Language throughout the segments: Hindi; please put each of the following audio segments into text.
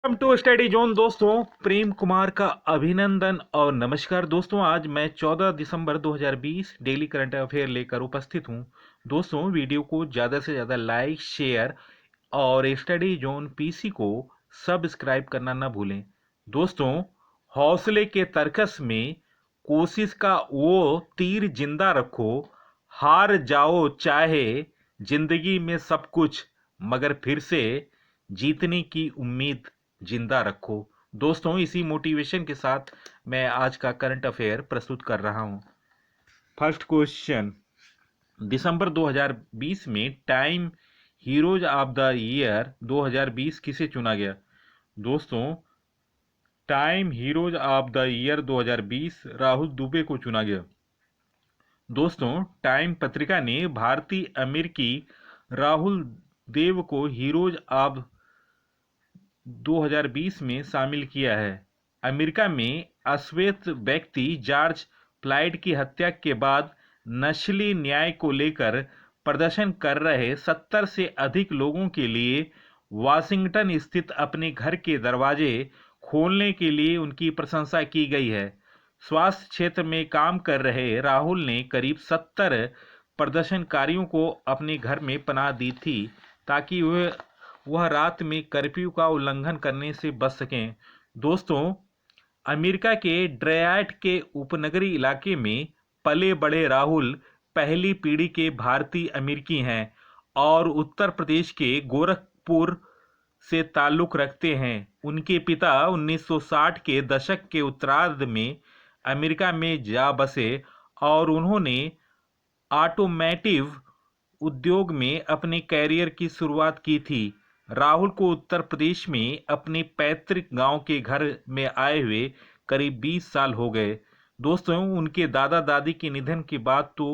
Welcome to study zone. दोस्तों, प्रेम कुमार का अभिनंदन और नमस्कार। दोस्तों, आज मैं 14 दिसंबर 2020 डेली करंट अफेयर लेकर उपस्थित हूं। दोस्तों, वीडियो को ज़्यादा से ज़्यादा लाइक, शेयर और स्टडी जोन पीसी को सब्सक्राइब करना ना भूलें। दोस्तों, हौसले के तरकस में कोशिश का वो तीर जिंदा रखो। हार जाओ चाहे जिंदगी में सब कुछ, मगर फिर से जीतने की उम्मीद जिंदा रखो। दोस्तों, इसी मोटिवेशन के साथ मैं आज का करंट अफेयर प्रस्तुत कर रहा हूं। फर्स्ट क्वेश्चन, दिसंबर 2020 में time heroes of the year 2020 किसे चुना गया? दोस्तों, time heroes of the year 2020 Rahul Dubey को चुना गया। दोस्तों, टाइम पत्रिका ने भारतीय अमेरिकी राहुल देव को हीरोज ऑफ 2020 में शामिल किया है। अमेरिका में अश्वेत व्यक्ति जॉर्ज फ्लॉयड की हत्या के बाद नस्ली न्याय को लेकर प्रदर्शन कर रहे 70 से अधिक लोगों के लिए वाशिंगटन स्थित अपने घर के दरवाजे खोलने के लिए उनकी प्रशंसा की गई है। स्वास्थ्य क्षेत्र में काम कर रहे राहुल ने करीब 70 प्रदर्शनकारियों को अपने घर में पनाह दी थी ताकि वह रात में कर्फ्यू का उल्लंघन करने से बच सकें। दोस्तों, अमेरिका के ड्रयाट के उपनगरीय इलाके में पले बड़े राहुल पहली पीढ़ी के भारतीय अमेरिकी हैं और उत्तर प्रदेश के गोरखपुर से ताल्लुक रखते हैं। उनके पिता 1960 के दशक के उत्तरार्ध में अमेरिका में जा बसे और उन्होंने ऑटोमोटिव उद्योग में अपने कैरियर की शुरुआत की थी। राहुल को उत्तर प्रदेश में अपने पैतृक गांव के घर में आए हुए करीब 20 साल हो गए। दोस्तों, उनके दादा दादी के निधन के बाद तो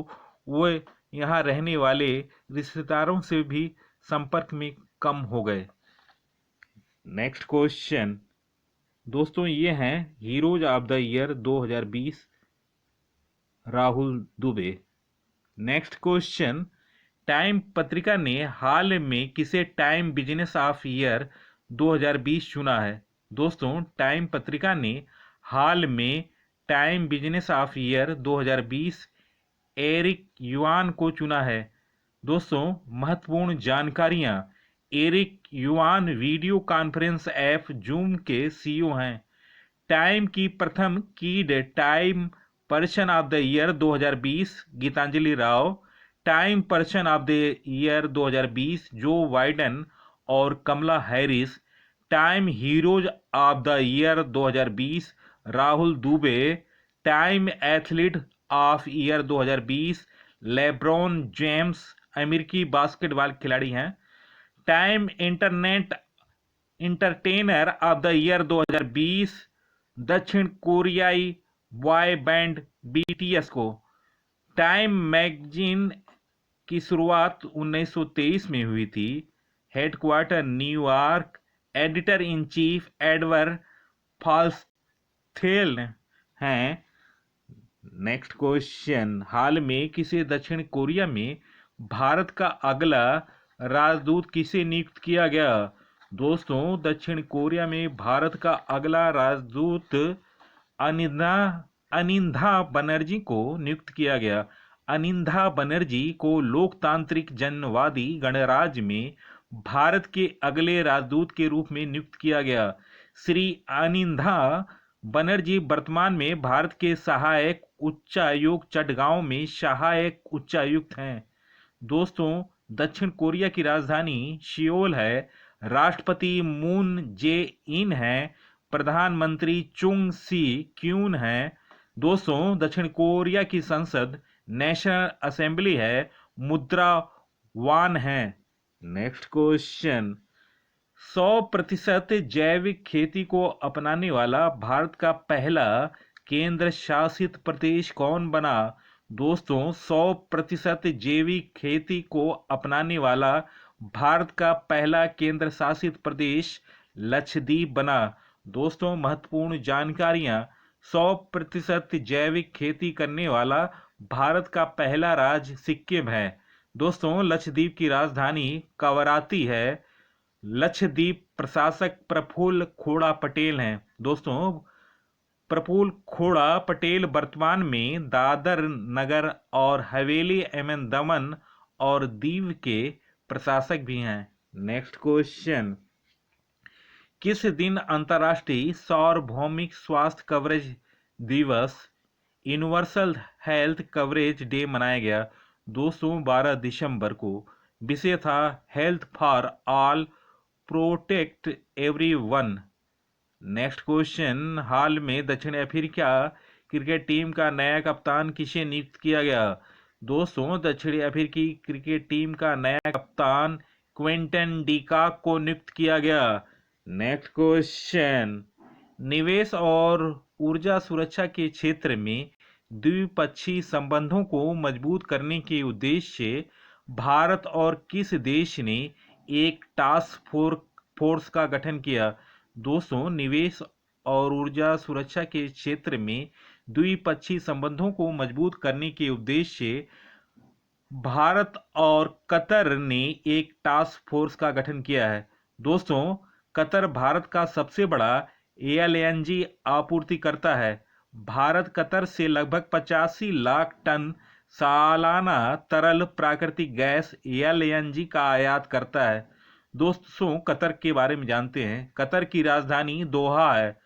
वो यहाँ रहने वाले रिश्तेदारों से भी संपर्क में कम हो गए। नेक्स्ट क्वेश्चन, दोस्तों, ये हैं heroes of the year 2020 Rahul Dubey. Next question, time पत्रिका ने हाल में किसे टाइम बिजनेस ऑफ ईयर 2020 चुना है? दोस्तों, टाइम पत्रिका ने हाल में Time business of year 2020 Eric Yuan को चुना है। दोस्तों, महत्वपूर्ण जानकारियां। Eric Yuan video conference app Zoom के सीईओ हैं। टाइम की प्रथम kid Time person of the year 2020 Gitanjali Rao. Time person of the year 2020 Joe Biden और Kamala Harris. Time heroes of the year 2020 Rahul Dubey. Time athlete of year 2020 LeBron James, अमेरिकी बास्केटबॉल खिलाड़ी हैं। Time internet entertainer of the year 2020 दक्षिण कोरियाई बॉय बैंड बीटीएस को। टाइम मैगजीन की शुरुआत 1923 में हुई थी। Headquarter New York. Editor in chief Edward Felsenthal हैं। नेक्स्ट क्वेश्चन, हाल में किसे दक्षिण कोरिया में भारत का अगला राजदूत किसे नियुक्त किया गया? दोस्तों, दक्षिण कोरिया में भारत का अगला राजदूत अनिंधा बनर्जी को नियुक्त किया गया। अनिंधा बनर्जी को लोकतांत्रिक जनवादी गणराज्य में भारत के अगले राजदूत के रूप में नियुक्त किया गया। श्री अनिंधा बनर्जी वर्तमान में भारत के सहायक उच्चायुक्त चटगांव में सहायक उच्चायुक्त हैं। दोस्तों, दक्षिण कोरिया की राजधानी सियोल है। राष्ट्रपति मून जे इन हैं। प्रधानमंत्री चुंग सी क्यून हैं। दोस्तों, दक्षिण कोरिया की संसद नेशनल असेंबली है। मुद्रा वान है। नेक्स्ट क्वेश्चन, 100% जैविक खेती को अपनाने वाला भारत का पहला केंद्र शासित प्रदेश कौन बना? दोस्तों, 100% जैविक खेती को अपनाने वाला भारत का पहला केंद्र शासित प्रदेश लक्षद्वीप बना। दोस्तों, महत्वपूर्ण जानकारियां। 100% जैविक खेती करने वाला भारत का पहला राज्य सिक्किम है। दोस्तों, लक्षद्वीप की राजधानी कवराती है। लक्षद्वीप प्रशासक प्रफुल्ल खोड़ा पटेल हैं। दोस्तों, प्रफुल्ल खोड़ा पटेल वर्तमान में दादर नगर और हवेली एवं दमन और दीव के प्रशासक भी हैं। नेक्स्ट क्वेश्चन, किस दिन अंतर्राष्ट्रीय सार्वभौमिक स्वास्थ्य कवरेज दिवस यूनिवर्सल हेल्थ कवरेज डे मनाया गया? दोस्तों, 12 दिसंबर को। विषय था health for all, protect everyone. Next question, हाल में दक्षिण अफ्रीका क्रिकेट टीम का नया कप्तान किसे नियुक्त किया गया? दोस्तों, दक्षिण अफ्रीकी क्रिकेट टीम का नया कप्तान क्विंटन डिकॉक को नियुक्त किया गया। नेक्स्ट क्वेश्चन, निवेश और ऊर्जा सुरक्षा के क्षेत्र में द्विपक्षीय संबंधों को मजबूत करने के उद्देश्य से भारत और किस देश ने एक टास्क फोर्स का गठन किया? दोस्तों, निवेश और ऊर्जा सुरक्षा के क्षेत्र में द्विपक्षीय संबंधों को मजबूत करने के उद्देश्य से भारत और कतर ने एक टास्क फोर्स का गठन किया है। दोस्तों, कतर भारत का सबसे बड़ा एलएनजी आपूर्तिकर्ता है। भारत कतर से लगभग 85 लाख टन सालाना तरल प्राकृतिक गैस एलएनजी का आयात करता है। दोस्तों, कतर के बारे में जानते हैं। कतर की राजधानी दोहा है।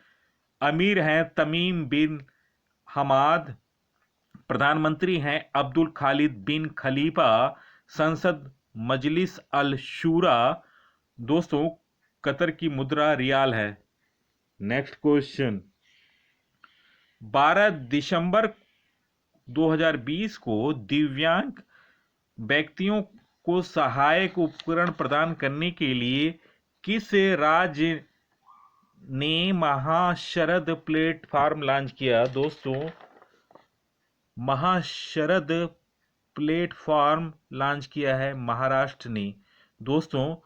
अमीर हैं तमीम बिन हमाद, प्रधानमंत्री हैं अब्दुल खालिद बिन खलीफा, संसद मजलिस अल शूरा। दोस्तों, कतर की मुद्रा रियाल है। नेक्स्ट क्वेश्चन, 12 दिसंबर 2020 को दिव्यांग व्यक्तियों को सहायक उपकरण प्रदान करने के लिए किस राज्य ने महाशरद प्लेटफॉर्म लॉन्च किया? दोस्तों, महाशरद प्लेटफॉर्म लॉन्च किया है महाराष्ट्र ने। दोस्तों,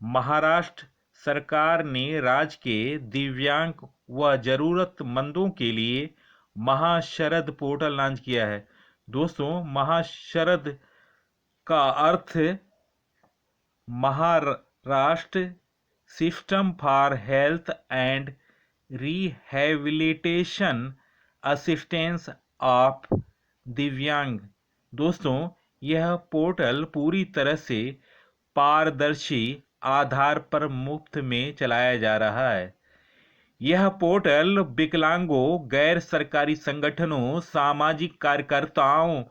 महाराष्ट्र सरकार ने राज्य के दिव्यांग व जरूरतमंदों के लिए महाशरद पोर्टल लॉन्च किया है। दोस्तों, महाशरद का अर्थ Maharashtra system for health and rehabilitation assistance of Divyang. दोस्तों, यह पोर्टल पूरी तरह से पारदर्शी आधार पर मुफ्त में चलाया जा रहा है। यह पोर्टल विकलांगों, गैर सरकारी संगठनों, सामाजिक कार्यकर्ताओं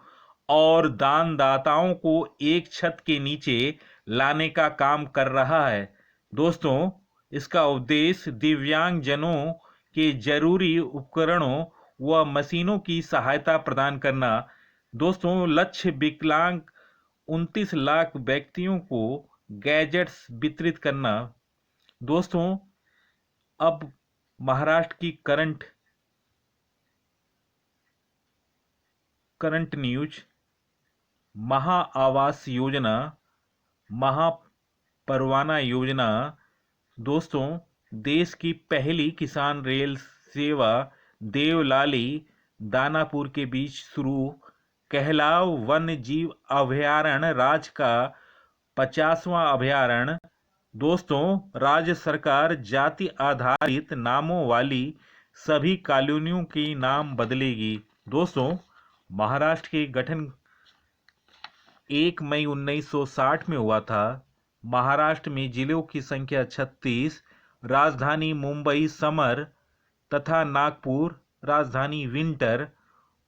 और दानदाताओं को एक छत के नीचे लाने का काम कर रहा है। दोस्तों, इसका उद्देश्य दिव्यांग जनों के जरूरी उपकरणों व मशीनों की सहायता प्रदान करना। दोस्तों, लक्ष्य विकलांग 29 लाख व्यक्तियों को गैजेट्स वितरित करना। दोस्तों, अब महाराष्ट्र की करंट न्यूज, महा आवास योजना, महापरवाना योजना। दोस्तों, देश की पहली किसान रेल सेवा देवलाली दानापुर के बीच शुरू। कहलाव वन्य जीव अभयारण्य राज्य का 50वां अभयारण्य। दोस्तों, राज्य सरकार जाति आधारित नामों वाली सभी कॉलोनियों के नाम बदलेगी। दोस्तों, महाराष्ट्र के गठन 1 मई 1960 में हुआ था। महाराष्ट्र में जिलों की संख्या 36, राजधानी मुंबई समर तथा नागपुर राजधानी विंटर।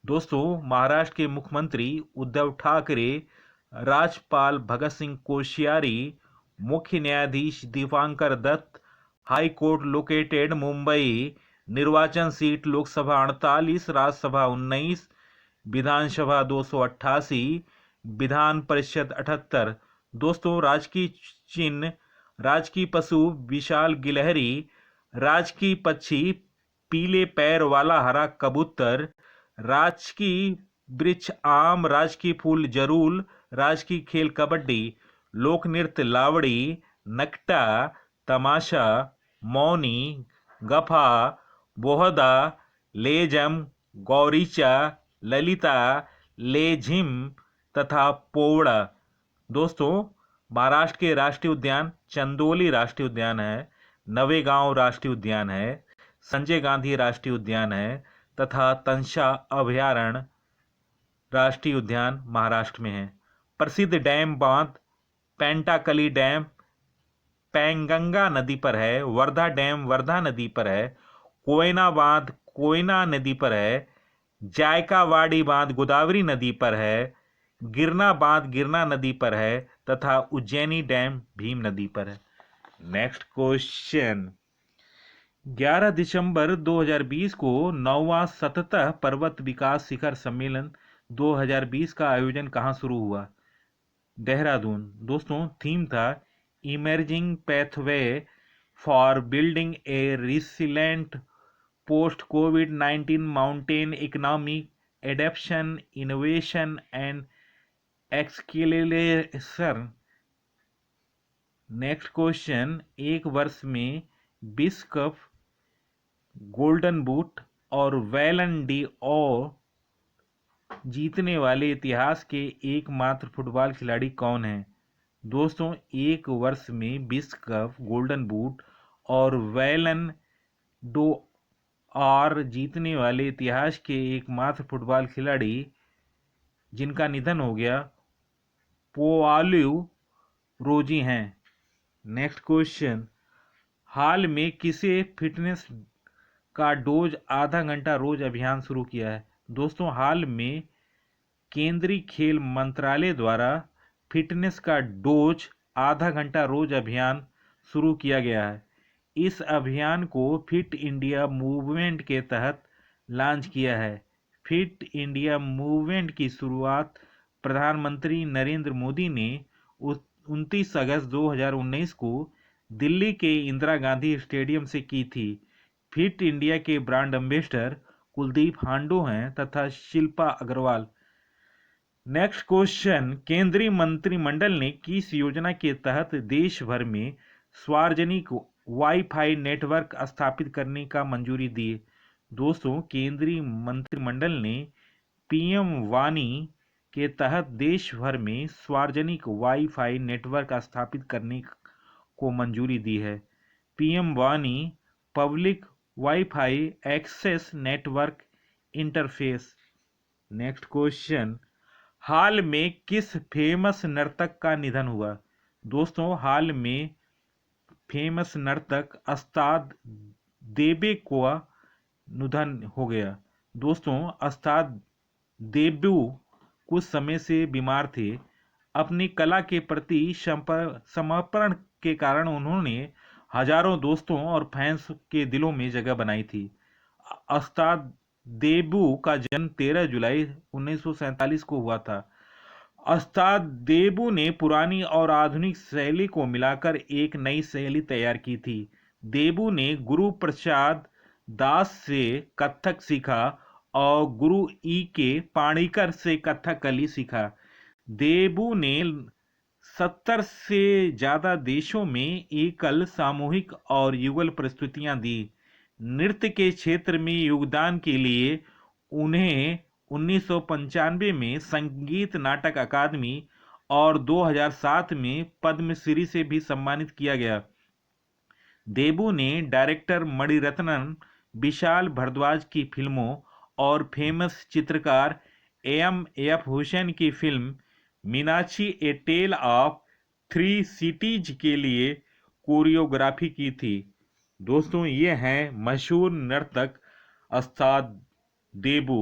दोस्तों, महाराष्ट्र के मुख्यमंत्री उद्धव ठाकरे, राज्यपाल भगत सिंह कोश्यारी, मुख्य न्यायाधीश Dipankar Datta, high court located Mumbai, निर्वाचन सीट लोकसभा 48, राज्यसभा 19, विधानसभा 288, विधान परिषद 78। दोस्तों, राजकीय चिन्ह, राजकीय पशु विशाल गिलहरी, राजकीय पक्षी पीले पैर वाला हरा कबूतर, राजकीय वृक्ष आम, राजकीय फूल जरूल, राजकीय खेल कबड्डी, लोक नृत्य लावड़ी, नकटा, तमाशा, मौनी, गफा, बोहदा, लेजम, गौरीचा, ललिता, लेझिम तथा पोवड़ा। दोस्तों, महाराष्ट्र के राष्ट्रीय उद्यान चंदोली राष्ट्रीय उद्यान है, नवेगांव राष्ट्रीय उद्यान है, संजय गांधी राष्ट्रीय उद्यान है तथा तंसा अभयारण्य राष्ट्रीय उद्यान महाराष्ट्र में है। प्रसिद्ध डैम बांध पेंटाकली डैम पेंगंगा नदी पर है, वर्धा डैम वर्धा नदी पर है, कोयना बांध कोयना नदी पर है, जायकावाड़ी बांध गोदावरी नदी पर है, गिरना बांध गिरना नदी पर है तथा उज्जैनी डैम भीम नदी पर है। नेक्स्ट क्वेश्चन, 11 दिसंबर 2020 को 9वां सततः पर्वत विकास शिखर सम्मेलन 2020 का आयोजन कहाँ शुरू हुआ? देहरादून। दोस्तों थीम था emerging pathway for building a resilient post कोविड-19 mountain economy adaptation innovation and escalation. Next question, एक वर्ष में विश्व कप, गोल्डन बूट और वैलन डी ओ जीतने वाले इतिहास के एकमात्र फुटबॉल खिलाड़ी कौन हैं? दोस्तों एक वर्ष में विश्व कप, गोल्डन बूट और वैलन डो आर जीतने वाले इतिहास के एकमात्र फुटबॉल खिलाड़ी जिनका निधन हो गया पोआलू रोजी हैं। नेक्स्ट क्वेश्चन, हाल में किसे फिटनेस का डोज आधा घंटा रोज अभियान शुरू किया है? दोस्तों हाल में केंद्रीय खेल मंत्रालय द्वारा फिटनेस का डोज आधा घंटा रोज अभियान शुरू किया गया है। इस अभियान को फिट इंडिया मूवमेंट के तहत लॉन्च किया है। फिट इंडिया मूवमेंट की शुरुआत प्रधानमंत्री नरेंद्र मोदी ने 29 अगस्त 2019 को दिल्ली के इंदिरा गांधी स्टेडियम से की थी। फिट इंडिया के ब्रांड एम्बेसडर कुलदीप हांडो हैं तथा शिल्पा अग्रवाल। नेक्स्ट क्वेश्चन, केंद्रीय मंत्रिमंडल ने किस योजना के तहत देश भर में सार्वजनिक वाईफाई नेटवर्क स्थापित करने का मंजूरी दी? दोस्तों केंद्रीय मंत्रिमंडल ने पीएम वाणी के तहत देश भर में सार्वजनिक वाईफाई नेटवर्क स्थापित करने को मंजूरी दी है। पीएम वाणी public WiFi access network interface. Next question, हाल में किस फेमस नर्तक का निधन हुआ? दोस्तों हाल में फेमस नर्तक अस्ताद देबे का निधन हो गया। दोस्तों अस्ताद देबू कुछ समय से बीमार थे। अपनी कला के प्रति समर्पण के कारण उन्होंने हजारों दोस्तों और फैंस के दिलों में जगह बनाई थी। अस्ताद देबू का जन्म 13 जुलाई 1947 को हुआ था। अस्ताद देबू ने पुरानी और आधुनिक शैली को मिलाकर एक नई शैली तैयार की थी। देबू ने गुरु प्रसाद दास से कथक सीखा और गुरु ई के पाणिकर से कथकली सीखा। देबू ने 70 से ज्यादा देशों में एकल, सामूहिक और युगल प्रस्तुतियां दी। नृत्य के क्षेत्र में योगदान के लिए उन्हें 1995 में संगीत नाटक अकादमी और 2007 में पद्मश्री से भी सम्मानित किया गया। देबू ने डायरेक्टर मणिरत्नम विशाल भारद्वाज की फिल्मों और फेमस चित्रकार एम.एफ. हुसैन की film Meenaxi a tale of three cities के लिए कोरियोग्राफी की थी। दोस्तों ये हैं मशहूर नर्तक अस्ताद देबू।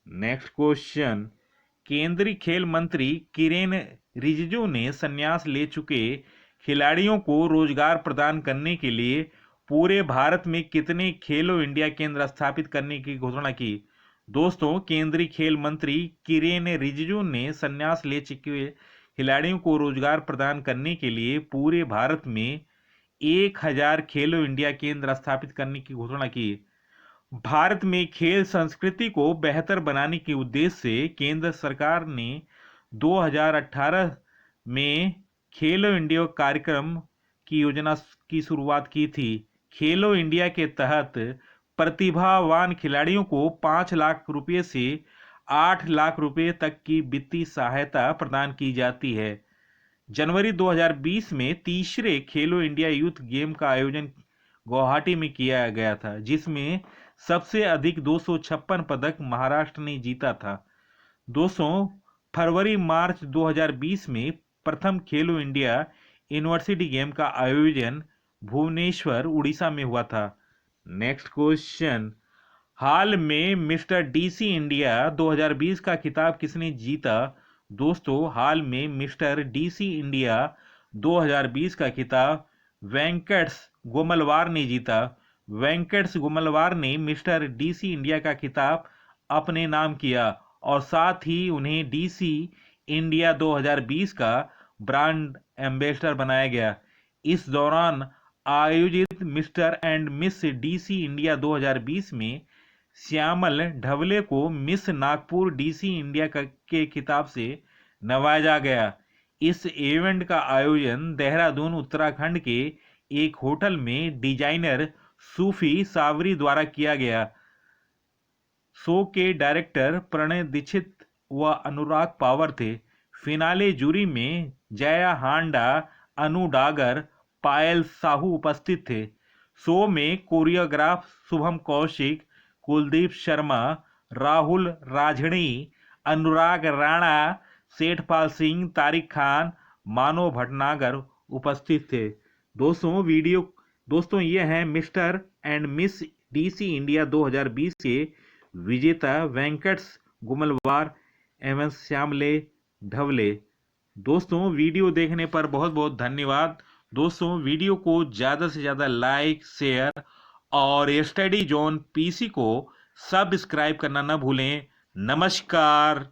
नेक्स्ट क्वेश्चन, केंद्रीय खेल मंत्री किरेन रिजिजू ने संन्यास ले चुके खिलाड़ियों को रोजगार प्रदान करने के लिए पूरे भारत में कितने खेलो इंडिया केंद्र स्थापित करने की घोषणा की? दोस्तों केंद्रीय खेल मंत्री किरेन रिजिजू ने संन्यास ले चुके खिलाड़ियों को रोजगार प्रदान करने के लिए पूरे भारत में 1000 खेलो इंडिया केंद्र स्थापित करने की घोषणा की। भारत में खेल संस्कृति को बेहतर बनाने के उद्देश्य से केंद्र सरकार ने 2018 में खेलो इंडिया कार्यक्रम की योजना की शुरुआत की थी। खेलो इंडिया के तहत प्रतिभावान खिलाड़ियों को 5 लाख रुपए से 8 लाख रुपए तक की वित्तीय सहायता प्रदान की जाती है। जनवरी 2020 में तीसरे खेलो इंडिया यूथ गेम का आयोजन गुवाहाटी में किया गया था, जिसमें सबसे अधिक 256 पदक महाराष्ट्र ने जीता था। दोस्तों, फरवरी मार्च 2020 में प्रथम खेलो इंडिया यूनिवर्सिटी गेम का आयोजन भुवनेश्वर उड़ीसा में हुआ था। नेक्स्ट क्वेश्चन, हाल में मिस्टर डीसी इंडिया 2020 का खिताब किसने जीता? दोस्तों, हाल में मिस्टर डीसी इंडिया 2020 का खिताब वेंकट्स गोमलवार ने जीता। वेंकट्स गोमलवार ने मिस्टर डीसी इंडिया का खिताब अपने नाम किया और साथ ही उन्हें डीसी इंडिया 2020 का ब्रांड एम्बेसडर बनाया गया। इस दौरान आयोजित mister and miss DC India 2020 में श्यामल ढवले को मिस नागपुर डीसी इंडिया के खिताब से नवाजा गया। इस इवेंट का आयोजन देहरादून उत्तराखंड के एक होटल में डिजाइनर सूफी सावरी द्वारा किया गया। शो के डायरेक्टर प्रणय दीक्षित व अनुराग पावर थे। फिनाले जूरी में जया हांडा, अनु डागर, पायल साहू उपस्थित थे। शो में कोरियोग्राफ शुभम कौशिक, कुलदीप शर्मा, राहुल राझणी, अनुराग राणा, सेठपाल सिंह, तारिक खान, मानव भटनागर उपस्थित थे। दोस्तों ये हैं mister and miss DC India 2020 के विजेता वेंकट्स गुमलवार एवं श्यामले ढवले। दोस्तों, वीडियो देखने पर बहुत बहुत धन्यवाद। दोस्तों, वीडियो को ज़्यादा से ज़्यादा लाइक, शेयर और स्टडी जोन पीसी को सब्सक्राइब करना न भूलें। नमस्कार।